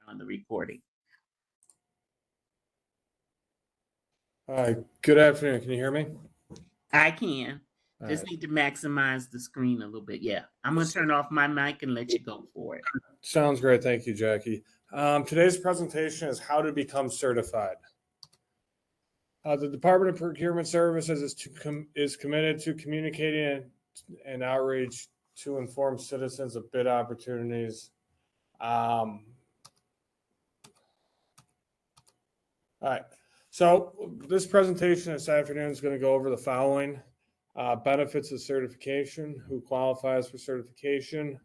on the recording. Hi, good afternoon. Can you hear me? I can. All Just right. need to maximize the screen a little bit. Yeah, I'm going to turn off my mic and let you go for it. Sounds great. Thank you, Jackie. Today's presentation is how to become certified. The Department of Procurement Services is committed to communicating and outreach to inform citizens of bid opportunities. All right. So this presentation this afternoon is going to go over the following: benefits of certification, who qualifies for certification,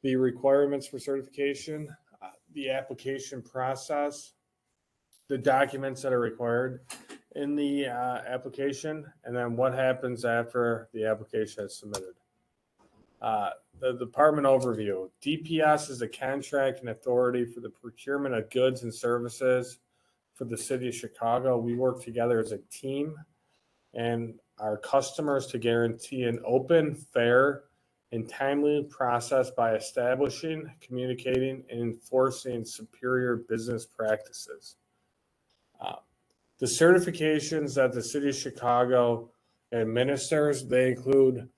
the requirements for certification, the application process, the documents that are required in the application, and then what happens after the application is submitted. The department overview. DPS is a contracting authority for the procurement of goods and services for the city of Chicago. We work together as a team and our customers to guarantee an open, fair, and timely process by establishing, communicating, and enforcing superior business practices. The certifications that the city of Chicago administers, they include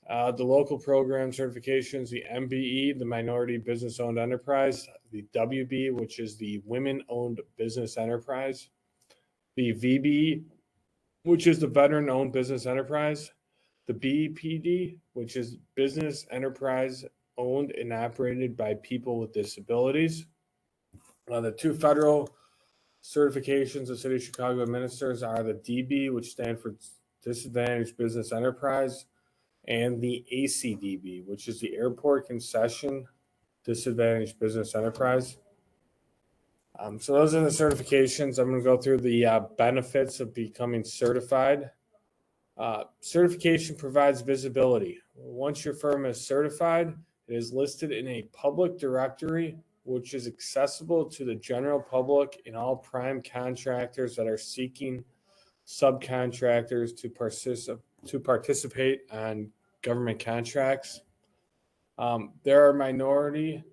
the local program certifications, the MBE, the Minority Business Owned Enterprise, the WB, which is the Women Owned Business Enterprise, the VB, which is the Veteran Owned Business Enterprise, the BPD, which is Business Enterprise Owned and Operated by People with Disabilities. The two federal certifications the City of Chicago administers are the DB, which stands for Disadvantaged Business Enterprise, and the ACDB, which is the Airport Concession Disadvantaged Business Enterprise. So those are the certifications. I'm going to go through the benefits of becoming certified. Certification provides visibility. Once your firm is certified, it is listed in a public directory, which is accessible to the general public and all prime contractors that are seeking subcontractors to participate on government contracts. There are minority,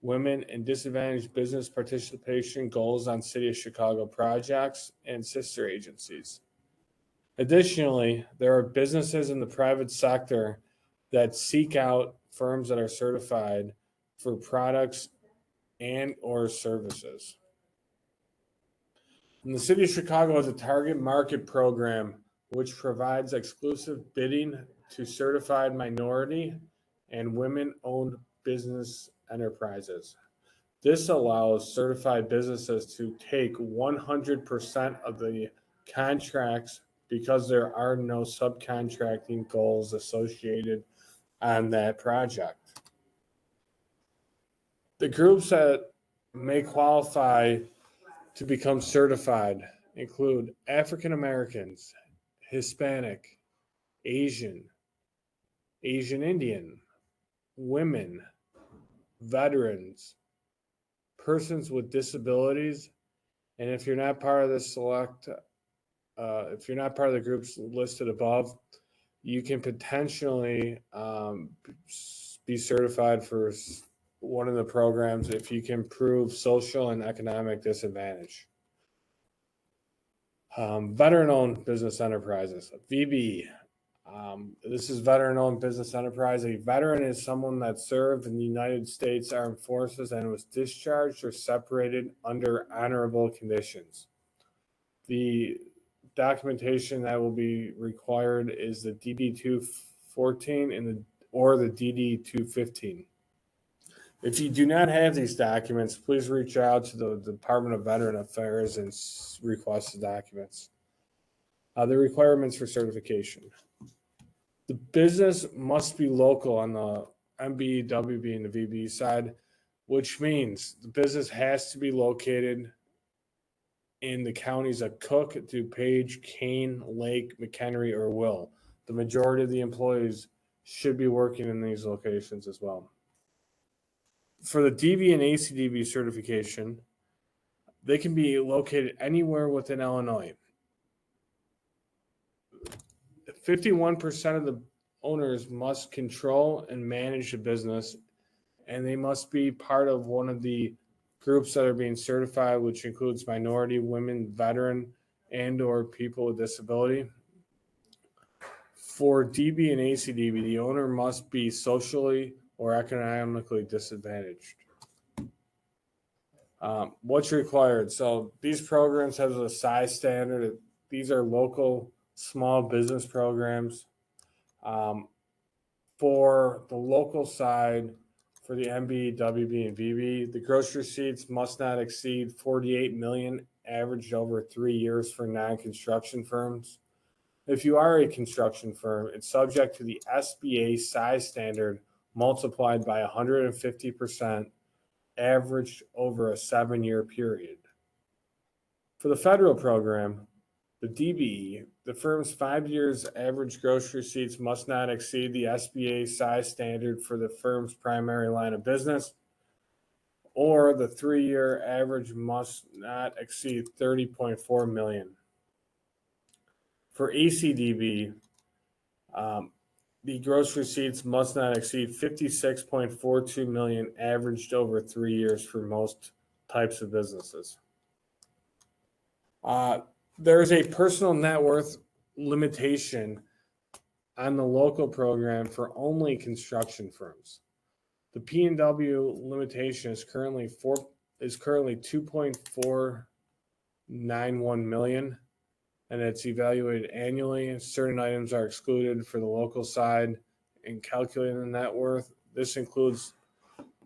women, and disadvantaged business participation goals on City of Chicago projects and sister agencies. Additionally, there are businesses in the private sector that seek out firms that are certified for products and or services. And the City of Chicago has a target market program which provides exclusive bidding to certified minority and women-owned business enterprises. This allows certified businesses to take 100% of the contracts because there are no subcontracting goals associated on that project. The groups that may qualify to become certified include African Americans, Hispanic, Asian Indian, women, veterans, persons with disabilities, and if you're not part of the if you're not part of the groups listed above, you can potentially be certified for one of the programs if you can prove social and economic disadvantage. Veteran-owned business enterprises, VB. This is veteran-owned business enterprise. A veteran is someone that served in the United States Armed Forces and was discharged or separated under honorable conditions. The documentation that will be required is the DD-214 or the DD-215. If you do not have these documents, please reach out to the Department of Veteran Affairs and request the documents. The requirements for certification. The business must be local on the MB, WB, and the VB side, which means the business has to be located in the counties of Cook, DuPage, Kane, Lake, McHenry, or Will. The majority of the employees should be working in these locations as well. For the DB and ACDB certification, they can be located anywhere within Illinois. 51% of the owners must control and manage the business, and they must be part of one of the groups that are being certified, which includes minority, women, veteran, and or people with disability. For DB and ACDB, the owner must be socially or economically disadvantaged. What's required? So these programs have a size standard. These are local small business programs. For the local side, for the MB, WB, and VB, the gross receipts must not exceed 48 million, averaged over 3 years for non-construction firms. If you are a construction firm, it's subject to the SBA size standard multiplied by 150%, averaged over a 7-year period. For the federal program, the DBE, the firm's 5 years average gross receipts must not exceed the SBA size standard for the firm's primary line of business, or the 3-year average must not exceed 30.4 million. For ACDB, the gross receipts must not exceed 56.42 million, averaged over 3 years for most types of businesses. There is a personal net worth limitation on the local program for only construction firms. The P&W limitation is currently 2.491 million, and it's evaluated annually. Certain items are excluded for the local side in calculating the net worth. This includes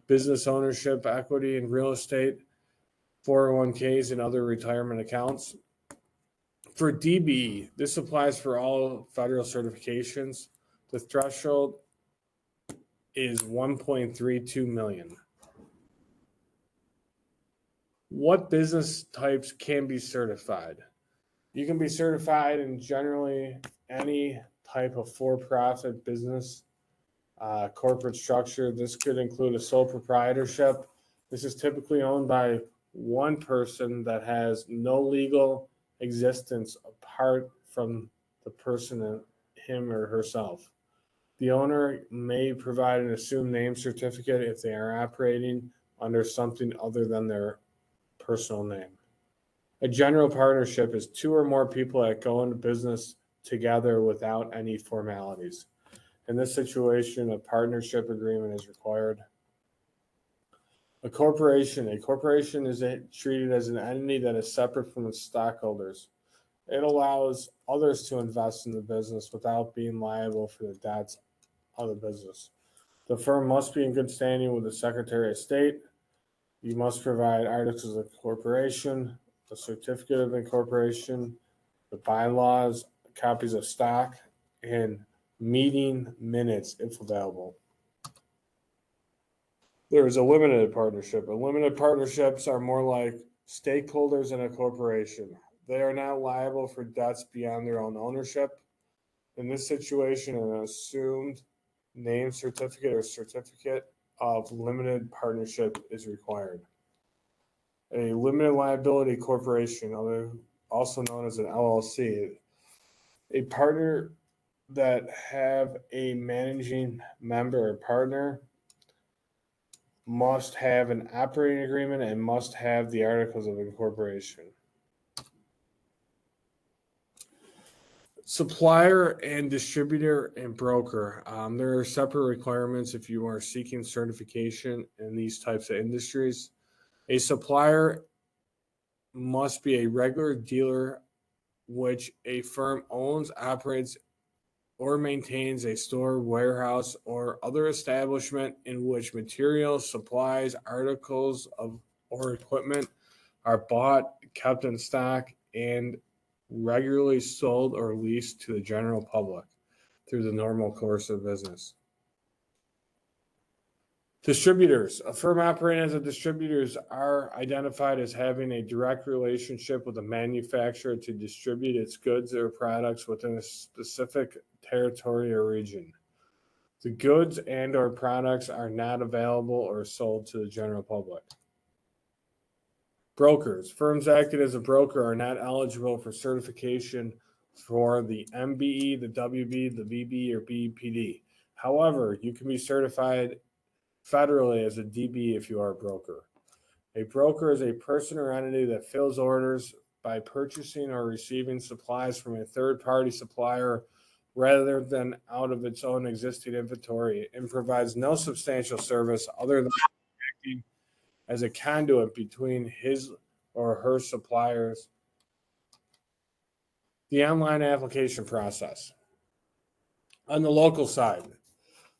business ownership, equity in real estate, 401ks, and other retirement accounts. For DB, this applies for all federal certifications. The threshold is 1.32 million. What business types can be certified? You can be certified in generally any type of for-profit business, corporate structure. This could include a sole proprietorship. This is typically owned by one person that has no legal existence apart from the person, him or herself. The owner may provide an assumed name certificate if they are operating under something other than their personal name. A general partnership is 2 or more people that go into business together without any formalities. In this situation, a partnership agreement is required. A corporation is treated as an entity that is separate from its stockholders. It allows others to invest in the business without being liable for the debts of the business. The firm must be in good standing with the Secretary of State. You must provide articles of incorporation, the certificate of incorporation, the bylaws, copies of stock, and meeting minutes if available. There is a limited partnership. Limited partnerships are more like stakeholders in a corporation. They are not liable for debts beyond their own ownership. In this situation, an assumed name certificate or certificate of limited partnership is required. A limited liability corporation, also known as an LLC, a partner that have a managing member or partner must have an operating agreement and must have the articles of incorporation. Supplier and distributor and broker. There are separate requirements if you are seeking certification in these types of industries. A supplier must be a regular dealer which a firm owns, operates, or maintains a store, warehouse, or other establishment in which materials, supplies, articles of or equipment are bought, kept in stock, and regularly sold or leased to the general public through the normal course of business. Distributors. A firm operating as a distributors are identified as having a direct relationship with a manufacturer to distribute its goods or products within a specific territory or region. The goods and or products are not available or sold to the general public. Brokers. Firms acting as a broker are not eligible for certification for the MBE, the WB, the VB, or BPD. However, you can be certified federally as a DB if you are a broker. A broker is a person or entity that fills orders by purchasing or receiving supplies from a third-party supplier rather than out of its own existing inventory and provides no substantial service other than acting as a conduit between his or her suppliers. The online application process. On the local side,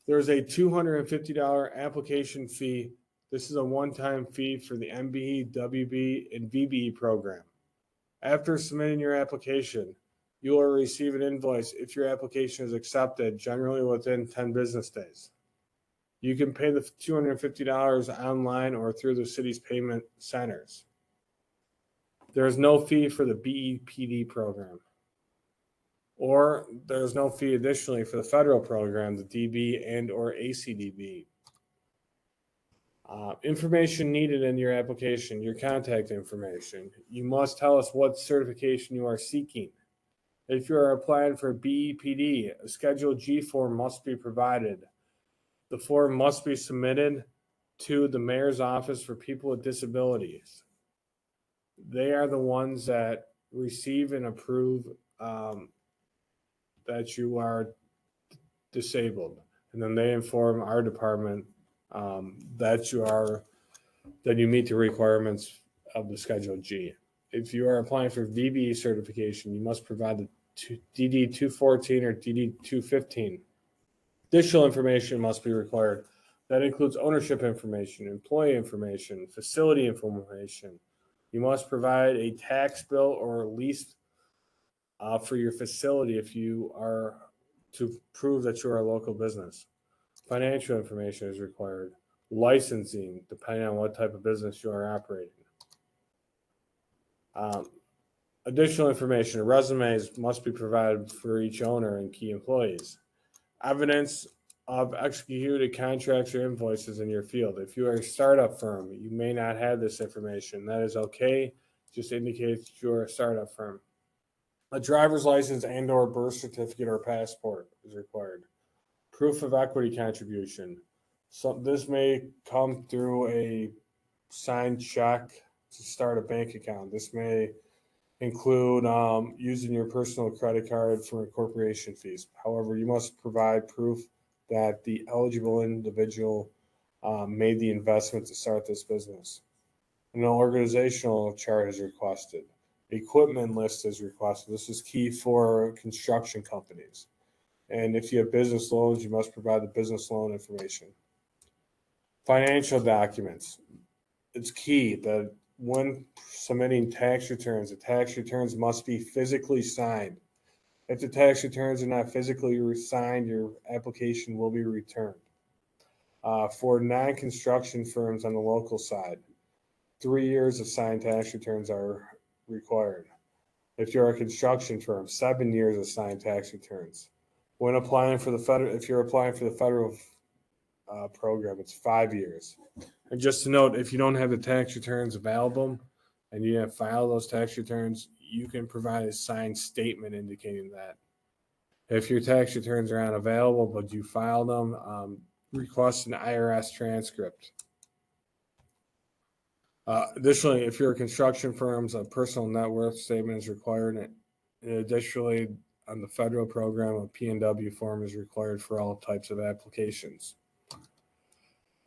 there's a $250 application fee. This is a one-time fee for the MBE, WB, and VBE program. After submitting your application, you will receive an invoice if your application is accepted, generally within 10 business days. You can pay the $250 online or through the city's payment centers. There is no fee for the BEPD program. Or there's no fee additionally for the federal program, the DB and or ACDB. Information needed in your application, your contact information. You must tell us what certification you are seeking. If you are applying for BEPD, a Schedule G form must be provided. The form must be submitted to the Mayor's Office for People with Disabilities. They are the ones that receive and approve that you are disabled. And then they inform our department that you meet the requirements of the Schedule G. If you are applying for VBE certification, you must provide the DD 214 or DD 215. Additional information must be required. That includes ownership information, employee information, facility information. You must provide a tax bill or lease for your facility if you are to prove that you are a local business. Financial information is required. Licensing, depending on what type of business you are operating. Additional information, resumes must be provided for each owner and key employees. Evidence of executed contracts or invoices in your field. If you are a startup firm, you may not have this information. That is okay. Just indicates you're a startup firm. A driver's license and or birth certificate or passport is required. Proof of equity contribution. So this may come through a signed check to start a bank account. This may include using your personal credit card for corporation fees. However, you must provide proof that the eligible individual made the investment to start this business. An organizational chart is requested. Equipment list is requested. This is key for construction companies. And if you have business loans, you must provide the business loan information. Financial documents. It's key that when submitting tax returns, the tax returns must be physically signed. If the tax returns are not physically signed, your application will be returned. For non-construction firms on the local side, 3 years of signed tax returns are required. If you're a construction firm, 7 years of signed tax returns. When applying for the federal, if you're applying for the federal program, it's 5 years. And just to note, if you don't have the tax returns available and you have filed those tax returns, you can provide a signed statement indicating that. If your tax returns are unavailable, but you filed them, request an IRS transcript. Additionally, if you're a construction firm, a personal net worth statement is required. And additionally, on the federal program, a P&W form is required for all types of applications.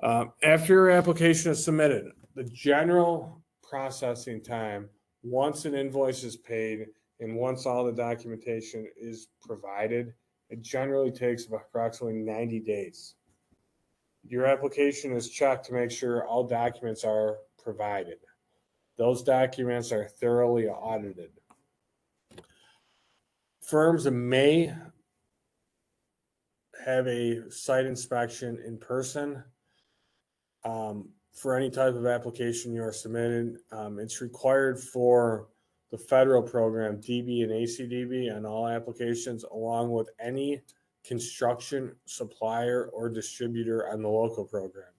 After your application is submitted, the general processing time, once an invoice is paid and once all the documentation is provided, it generally takes approximately 90 days. Your application is checked to make sure all documents are provided. Those documents are thoroughly audited. Firms may have a site inspection in person for any type of application you are submitting. It's required for the federal program, DB and ACDB, on all applications, along with any construction supplier or distributor on the local program.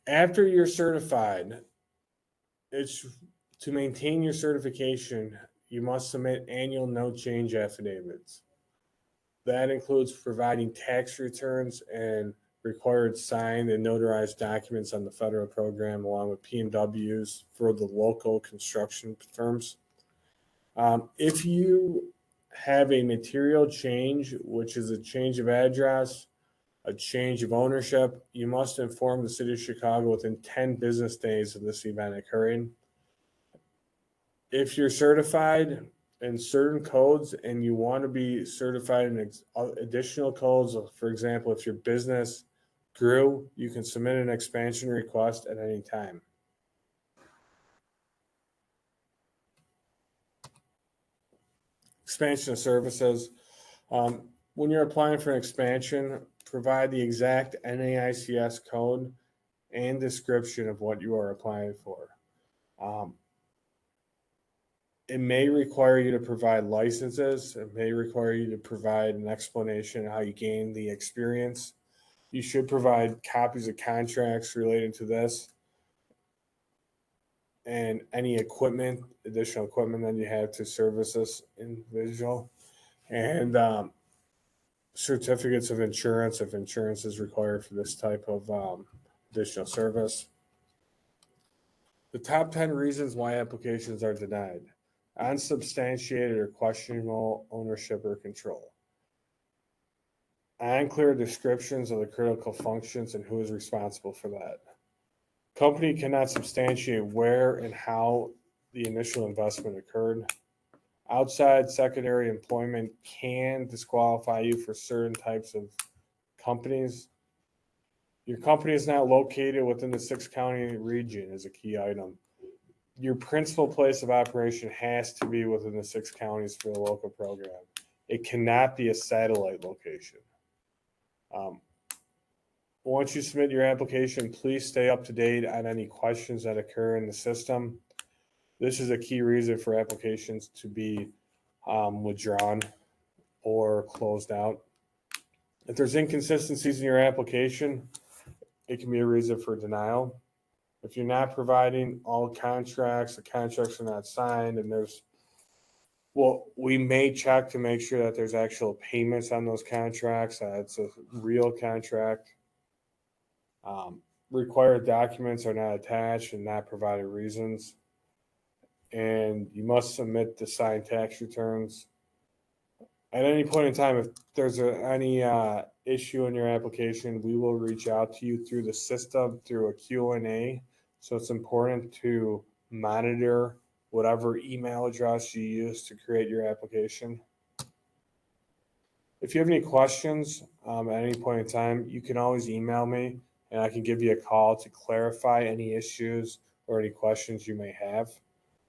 After you're certified, it's to maintain your certification, you must submit annual no change affidavits. That includes providing tax returns and required signed and notarized documents on the federal program along with PMWs for the local construction firms. If you have a material change, which is a change of address, a change of ownership, you must inform the city of Chicago within 10 business days of this event occurring. If you're certified in certain codes and you want to be certified in additional codes, for example, if your business grew, you can submit an expansion request at any time. Expansion of services. When you're applying for an expansion, provide the exact NAICS code and description of what you are applying for. It may require you to provide licenses. It may require you to provide an explanation of how you gain the experience. You should provide copies of contracts relating to this and any equipment, additional equipment that you have to service this individual, and certificates of insurance if insurance is required for this type of additional service. The top 10 reasons why applications are denied: unsubstantiated or questionable ownership or control, unclear descriptions of the critical functions and who is responsible for that. Company cannot substantiate where and how the initial investment occurred. Outside secondary employment can disqualify you for certain types of companies. Your company is not located within the 6-county region is a key item. Your principal place of operation has to be within the 6 counties for the local program. It cannot be a satellite location. Once you submit your application, please stay up to date on any questions that occur in the system. This is a key reason for applications to be withdrawn or closed out. If there's inconsistencies in your application, it can be a reason for denial. If you're not providing all contracts, the contracts are not signed, and we may check to make sure that there's actual payments on those contracts, that it's a real contract. Required documents are not attached and not provided reasons. And you must submit the signed tax returns. At any point in time, if there's any issue in your application, we will reach out to you through the system, through a Q&A. So it's important to monitor whatever email address you use to create your application. If you have any questions at any point in time, you can always email me and I can give you a call to clarify any issues or any questions you may have.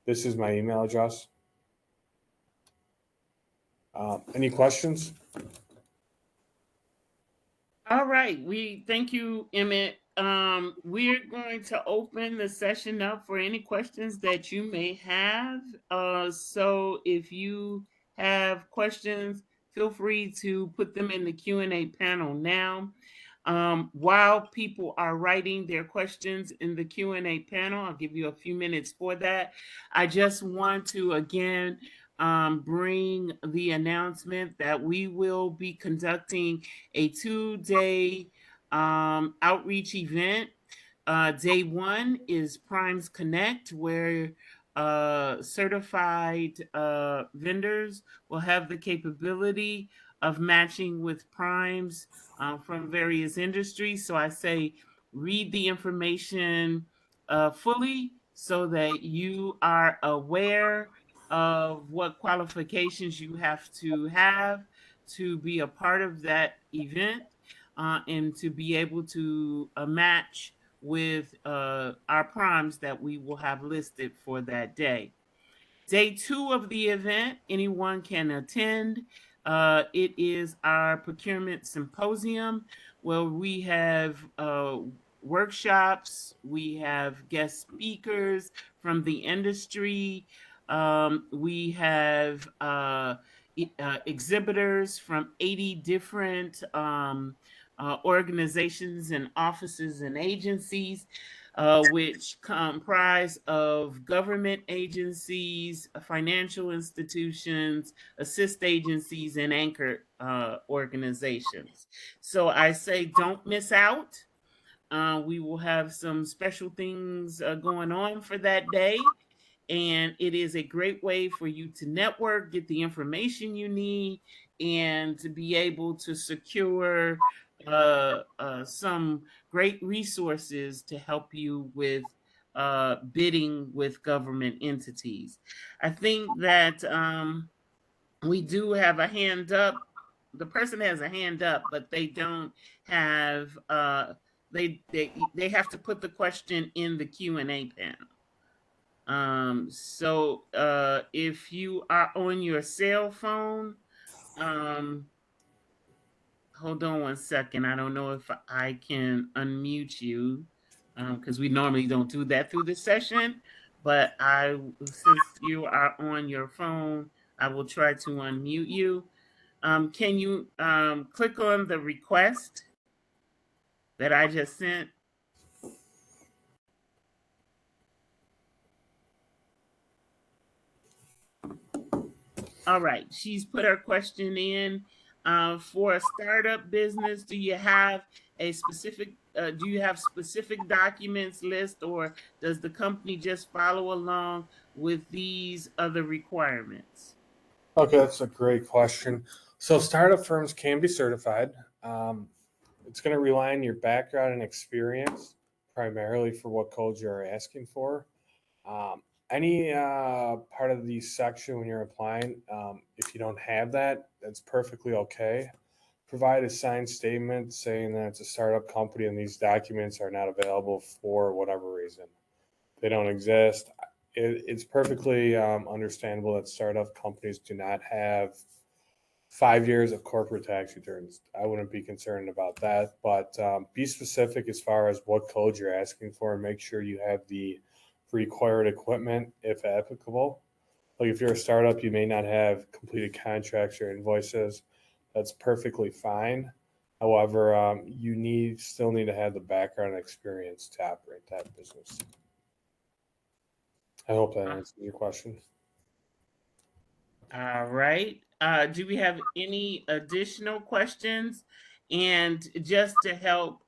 This is my email address. Any questions? All right. We thank you, Emmett. We're going to open the session up for any questions that you may have. So if you have questions, feel free to put them in the Q&A panel now. While people are writing their questions in the Q&A panel, I'll give you a few minutes for that. I just want to again bring the announcement that we will be conducting a 2-day outreach event. Day 1 is Primes Connect, where certified vendors will have the capability of matching with primes from various industries. So I say read the information fully so that you are aware of what qualifications you have to be a part of that event and to be able to match with our primes that we will have listed for that day. Day 2 of the event, anyone can attend. It is our procurement symposium where we have workshops, we have guest speakers from the industry, we have exhibitors from 80 different organizations and offices and agencies. which comprise of government agencies, financial institutions, assist agencies, and anchor organizations. So I say don't miss out. We will have some special things going on for that day. And it is a great way for you to network, get the information you need, and to be able to secure some great resources to help you with bidding with government entities. I think that we do have a hand up. The person has a hand up, but they don't have they have to put the question in the Q&A panel. So if you are on your cell phone, um, hold on one second. I don't know if I can unmute you because we normally don't do that through the session. But since you are on your phone, I will try to unmute you. Can you click on the request that I just sent? All right, she's put her question in. For a startup business, do you have specific documents list, or does the company just follow along with these other requirements? Okay, that's a great question. So startup firms can be certified. Um, it's going to rely on your background and experience primarily for what codes you're asking for. Um, any part of the section when you're applying, if you don't have that, that's perfectly okay. Provide a signed statement saying that it's a startup company and these documents are not available for whatever reason. They don't exist. It's perfectly understandable that startup companies do not have 5 years of corporate tax returns. I wouldn't be concerned about that, but be specific as far as what code you're asking for and make sure you have the required equipment if applicable. Like if you're a startup, you may not have completed contracts or invoices. That's perfectly fine. However, you still need to have the background experience to operate that business. I hope that answers your question. All right. Do we have any additional questions? And just to help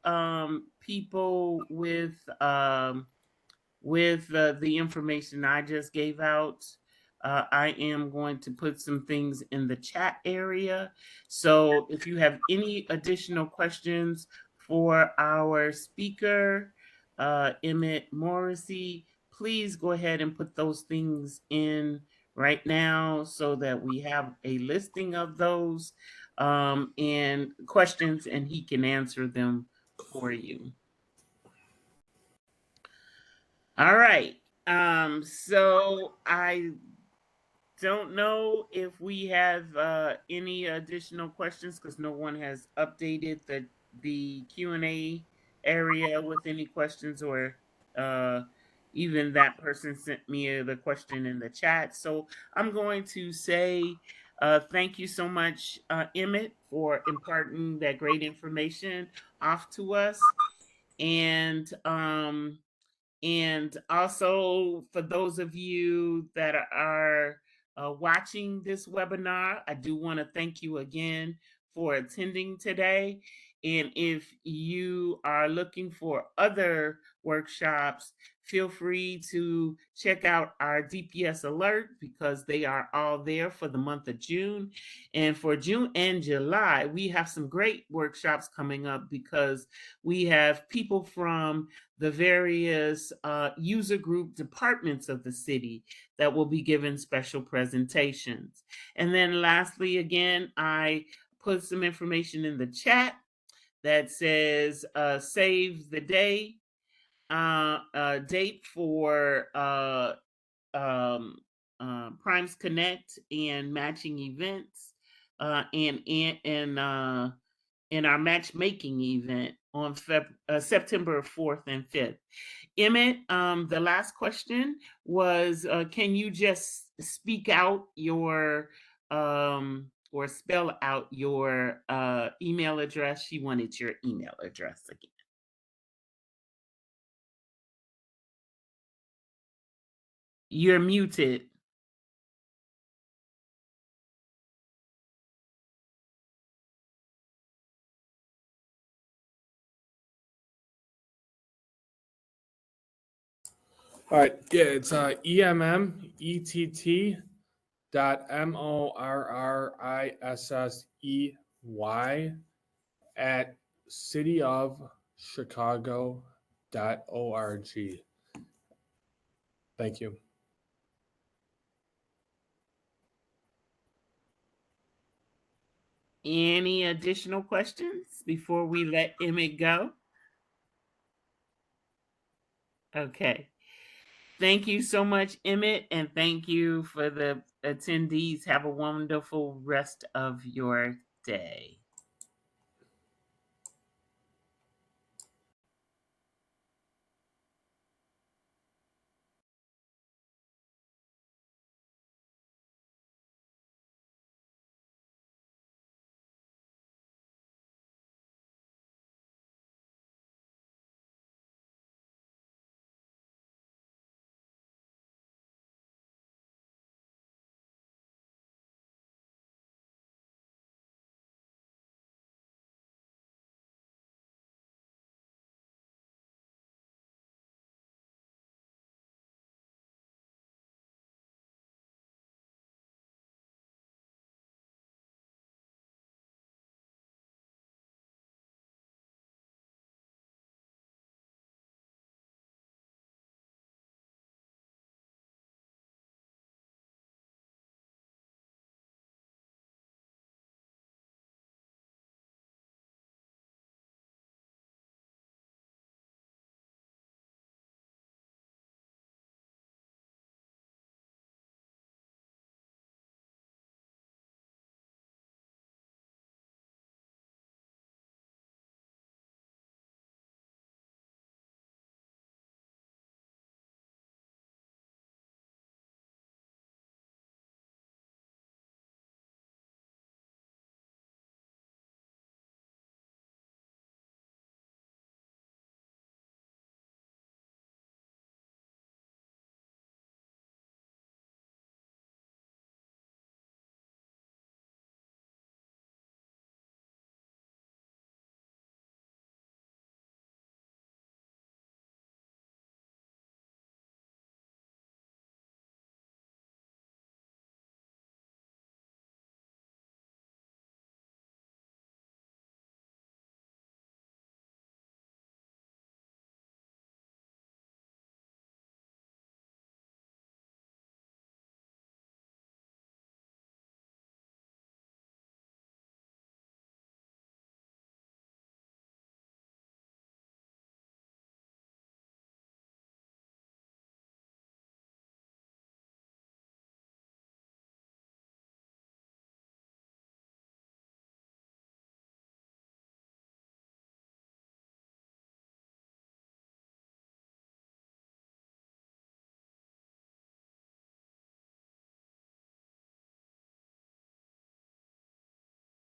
people with the information I just gave out, I am going to put some things in the chat area. So if you have any additional questions for our speaker, Emmett Morrissey, please go ahead and put those things in right now so that we have a listing of those and questions, and he can answer them for you. All right. So I don't know if we have any additional questions because no one has updated the Q&A area with any questions, or even that person sent me the question in the chat. So I'm going to say thank you so much, Emmett, for imparting that great information off to us. And also, for those of you that are watching this webinar, I do want to thank you again for attending today. And if you are looking for other workshops, feel free to check out our DPS Alert because they are all there for the month of June. And for June and July, we have some great workshops coming up because we have people from the various user group departments of the city that will be given special presentations. And then lastly, again, I put some information in the chat that says save the day date for Primes Connect and matching events and our matchmaking event on September 4th and 5th. Emmett, the last question was, can you just speak out your or spell out your email address? She wanted your email address again. You're muted. All right, yeah, it's EMMETT.MORRISSEY at cityofchicago.org. Thank you. Any additional questions before we let Emmett go? Okay. Thank you so much, Emmett, and thank you for the attendees. Have a wonderful rest of your day.